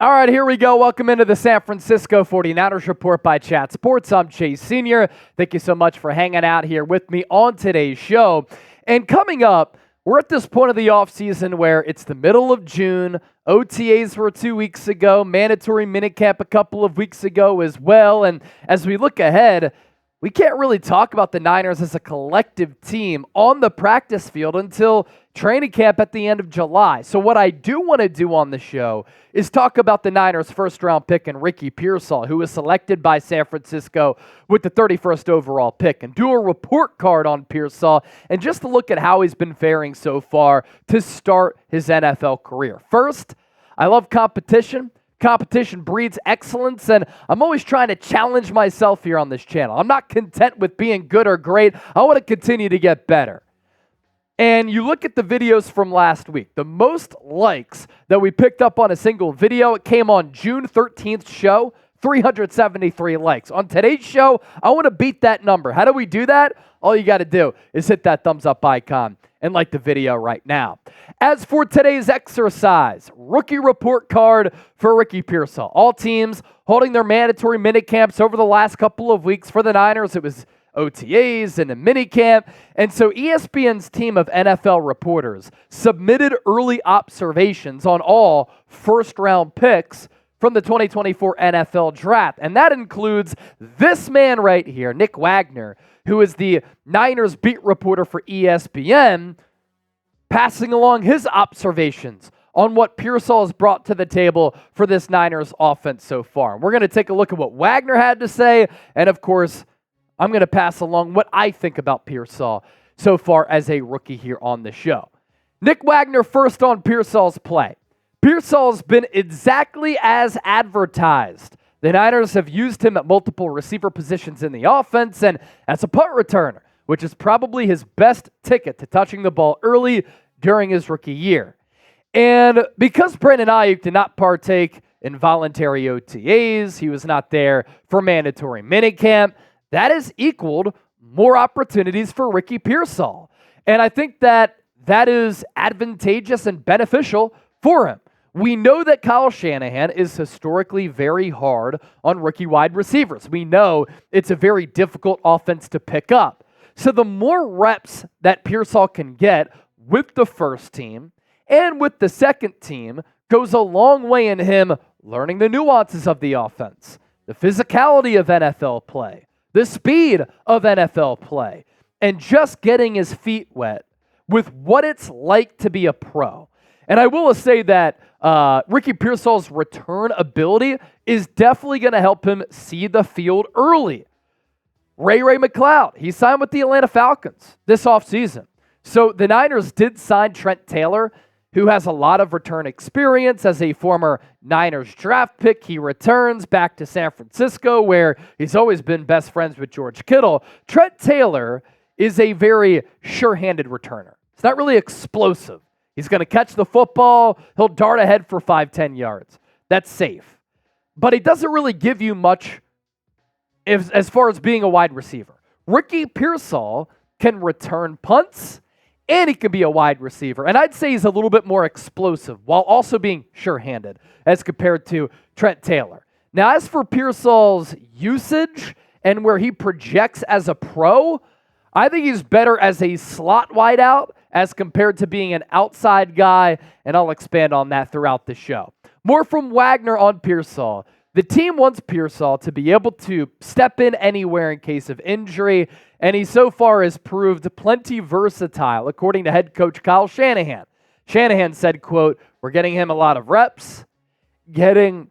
All right, here we go. Welcome into the San Francisco 49ers Report by Chat Sports. I'm Chase Sr. Thank you so much for hanging out here with me on today's show. And coming up, we're at this point of the offseason where it's the middle of June. OTAs were 2 weeks ago, mandatory minicamp a couple of weeks ago as well. And as we look ahead, we can't really talk about the Niners as a collective team on the practice field until training camp at the end of July. So what I do want to do on the show is talk about the Niners' first-round pick and Ricky Pearsall, who was selected by San Francisco with the 31st overall pick, and do a report card on Pearsall and just to look at how he's been faring so far to start his NFL career. First, I love competition. Competition breeds excellence, and I'm always trying to challenge myself here on this channel. I'm not content with being good or great. I want to continue to get better. And you look at the videos from last week, the most likes that we picked up on a single video, it came on June 13th show, 373 likes. On today's show, I want to beat that number. How do we do that? All you got to do is hit that thumbs up icon and like the video right now. As for today's exercise, rookie report card for Ricky Pearsall. All teams holding their mandatory minicamps over the last couple of weeks. For the Niners, it was OTAs and a minicamp. And so ESPN's team of NFL reporters submitted early observations on all first-round picks from the 2024 NFL Draft. And that includes this man right here, Nick Wagoner, who is the Niners beat reporter for ESPN, passing along his observations on what Pearsall has brought to the table for this Niners offense so far. And we're going to take a look at what Wagoner had to say, and of course, I'm going to pass along what I think about Pearsall so far as a rookie here on the show. Nick Wagoner first on Pearsall's play. Pearsall's been exactly as advertised. The Niners have used him at multiple receiver positions in the offense and as a punt returner, which is probably his best ticket to touching the ball early during his rookie year. And because Brandon Ayuk did not partake in voluntary OTAs, he was not there for mandatory minicamp, that has equaled more opportunities for Ricky Pearsall. And I think that is advantageous and beneficial for him. We know that Kyle Shanahan is historically very hard on rookie wide receivers. We know it's a very difficult offense to pick up. So the more reps that Pearsall can get with the first team and with the second team goes a long way in him learning the nuances of the offense, the physicality of NFL play, the speed of NFL play, and just getting his feet wet with what it's like to be a pro. And I will say that Ricky Pearsall's return ability is definitely going to help him see the field early. Ray McCloud, he signed with the Atlanta Falcons this offseason. So the Niners did sign Trent Taylor, who has a lot of return experience as a former Niners draft pick. He returns back to San Francisco, where he's always been best friends with George Kittle. Trent Taylor is a very sure-handed returner. It's not really explosive. He's going to catch the football. He'll dart ahead for 5-10 yards. That's safe. But he doesn't really give you much as far as being a wide receiver. Ricky Pearsall can return punts, and he can be a wide receiver. And I'd say he's a little bit more explosive while also being sure-handed as compared to Trent Taylor. Now, as for Pearsall's usage and where he projects as a pro, I think he's better as a slot wideout as compared to being an outside guy, and I'll expand on that throughout the show. More from Wagoner on Pearsall. The team wants Pearsall to be able to step in anywhere in case of injury, and he so far has proved plenty versatile, according to head coach Kyle Shanahan. Shanahan said, quote, "We're getting him a lot of reps, getting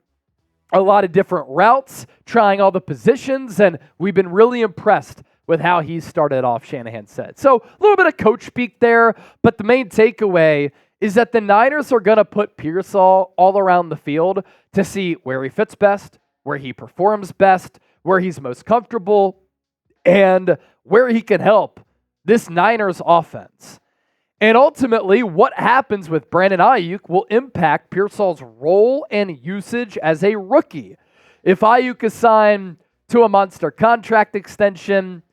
a lot of different routes, trying all the positions, and we've been really impressed with how he started off," Shanahan said. So a little bit of coach speak there, but the main takeaway is that the Niners are going to put Pearsall all around the field to see where he fits best, where he performs best, where he's most comfortable, and where he can help this Niners offense. And ultimately, what happens with Brandon Ayuk will impact Pearsall's role and usage as a rookie. If Ayuk is signed to a monster contract extension,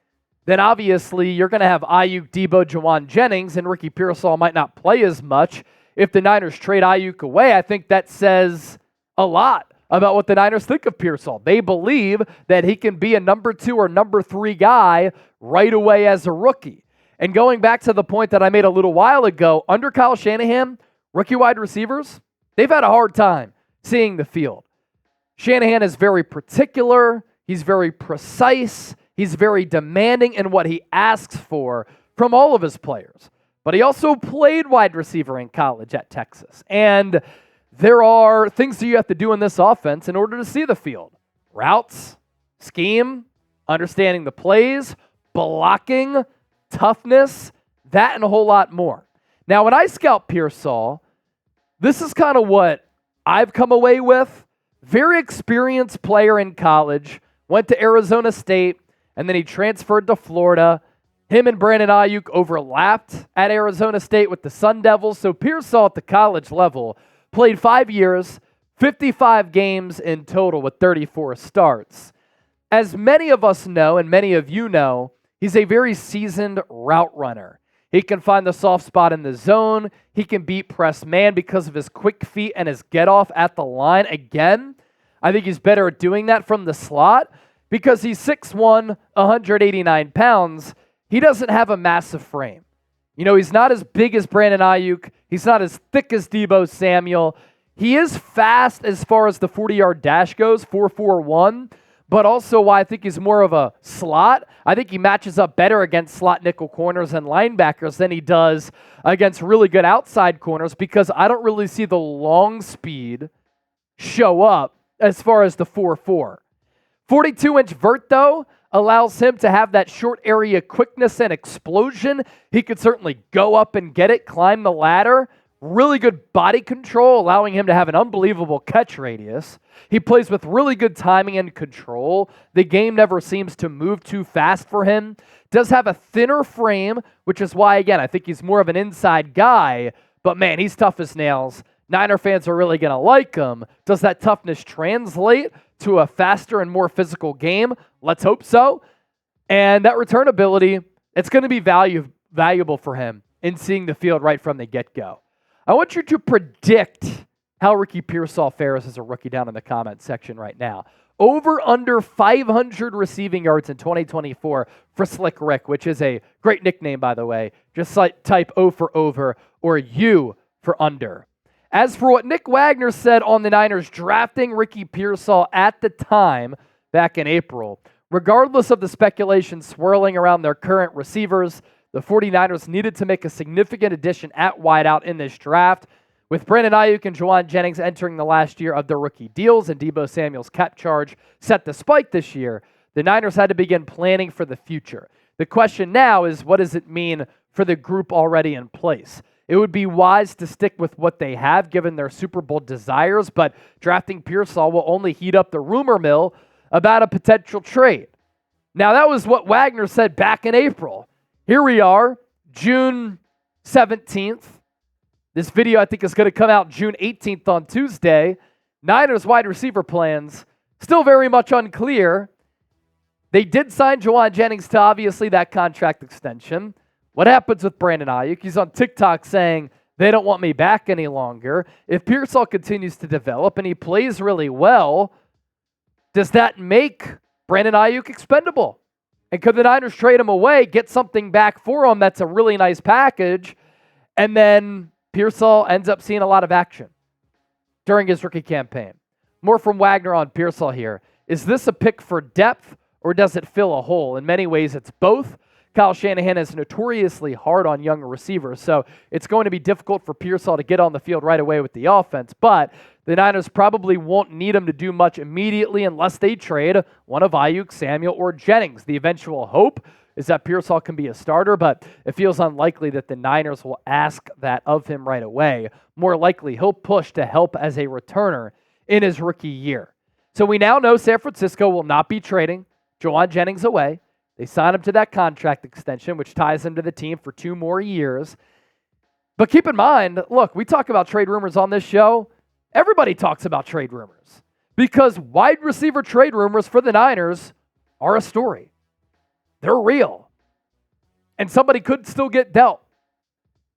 then obviously you're going to have Ayuk, Debo, Jawan Jennings, and Ricky Pearsall might not play as much. If the Niners trade Ayuk away, I think that says a lot about what the Niners think of Pearsall. They believe that he can be a number 2 or number 3 guy right away as a rookie. And going back to the point that I made a little while ago, under Kyle Shanahan, rookie wide receivers, they've had a hard time seeing the field. Shanahan is very particular. He's very precise. He's very demanding in what he asks for from all of his players. But he also played wide receiver in college at Texas. And there are things that you have to do in this offense in order to see the field. Routes, scheme, understanding the plays, blocking, toughness, that and a whole lot more. Now, when I scout Pearsall, this is kind of what I've come away with. Very experienced player in college, went to Arizona State, and then he transferred to Florida. Him and Brandon Ayuk overlapped at Arizona State with the Sun Devils. So Pearsall at the college level played 5 years, 55 games in total with 34 starts. As many of us know, and many of you know, he's a very seasoned route runner. He can find the soft spot in the zone. He can beat press man because of his quick feet and his get off at the line. Again, I think he's better at doing that from the slot because he's 6'1", 189 pounds. He doesn't have a massive frame. You know, he's not as big as Brandon Ayuk. He's not as thick as Deebo Samuel. He is fast as far as the 40-yard dash goes, 4.41, but also why I think he's more of a slot. I think he matches up better against slot nickel corners and linebackers than he does against really good outside corners because I don't really see the long speed show up as far as the 4.4. 42-inch vert, though, allows him to have that short area quickness and explosion. He could certainly go up and get it, climb the ladder. Really good body control, allowing him to have an unbelievable catch radius. He plays with really good timing and control. The game never seems to move too fast for him. Does have a thinner frame, which is why, again, I think he's more of an inside guy. But, man, he's tough as nails. Niner fans are really going to like him. Does that toughness translate to a faster and more physical game? Let's hope so. And that return ability, it's going to be valuable for him in seeing the field right from the get-go. I want you to predict how Ricky Pearsall fares as a rookie down in the comment section right now. Over under 500 receiving yards in 2024 for Slick Rick, which is a great nickname, by the way. Just type O for over or U for under. As for what Nick Wagoner said on the Niners drafting Ricky Pearsall at the time, back in April, regardless of the speculation swirling around their current receivers, the 49ers needed to make a significant addition at wideout in this draft. With Brandon Ayuk and Juwan Jennings entering the last year of their rookie deals and Deebo Samuel's cap charge set to spike this year, the Niners had to begin planning for the future. The question now is, what does it mean for the group already in place? It would be wise to stick with what they have given their Super Bowl desires, but drafting Pearsall will only heat up the rumor mill about a potential trade. Now, that was what Wagoner said back in April. Here we are, June 17th. This video, I think, is going to come out June 18th on Tuesday. Niners wide receiver plans still very much unclear. They did sign Juwan Jennings to, obviously, that contract extension. What happens with Brandon Ayuk? He's on TikTok saying, they don't want me back any longer. If Pearsall continues to develop and he plays really well, does that make Brandon Ayuk expendable? And could the Niners trade him away, get something back for him that's a really nice package, and then Pearsall ends up seeing a lot of action during his rookie campaign? More from Wagoner on Pearsall here. Is this a pick for depth, or does it fill a hole? In many ways, it's both. Kyle Shanahan is notoriously hard on young receivers, so it's going to be difficult for Pearsall to get on the field right away with the offense, but the Niners probably won't need him to do much immediately unless they trade one of Ayuk, Samuel, or Jennings. The eventual hope is that Pearsall can be a starter, but it feels unlikely that the Niners will ask that of him right away. More likely, he'll push to help as a returner in his rookie year. So we now know San Francisco will not be trading Juwan Jennings away. They signed him to that contract extension, which ties him to the team for 2 more years. But keep in mind, look, we talk about trade rumors on this show. Everybody talks about trade rumors because wide receiver trade rumors for the Niners are a story. They're real. And somebody could still get dealt.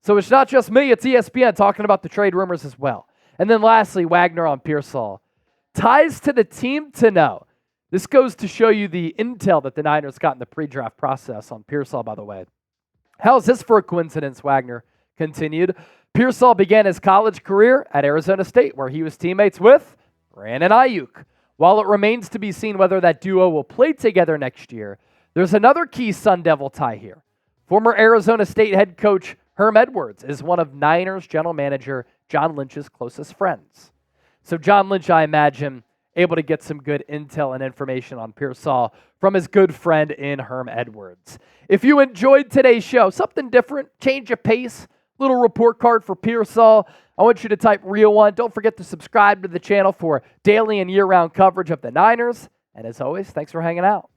So it's not just me, it's ESPN talking about the trade rumors as well. And then lastly, Wagoner on Pearsall. Ties to the team to know. This goes to show you the intel that the Niners got in the pre-draft process on Pearsall, by the way. How's this for a coincidence, Wagoner continued. Pearsall began his college career at Arizona State, where he was teammates with Brandon Ayuk. While it remains to be seen whether that duo will play together next year, there's another key Sun Devil tie here. Former Arizona State head coach Herm Edwards is one of Niners general manager John Lynch's closest friends. So John Lynch, I imagine, able to get some good intel and information on Pearsall from his good friend in Herm Edwards. If you enjoyed today's show, something different, change of pace, little report card for Pearsall, I want you to type Real One. Don't forget to subscribe to the channel for daily and year-round coverage of the Niners. And as always, thanks for hanging out.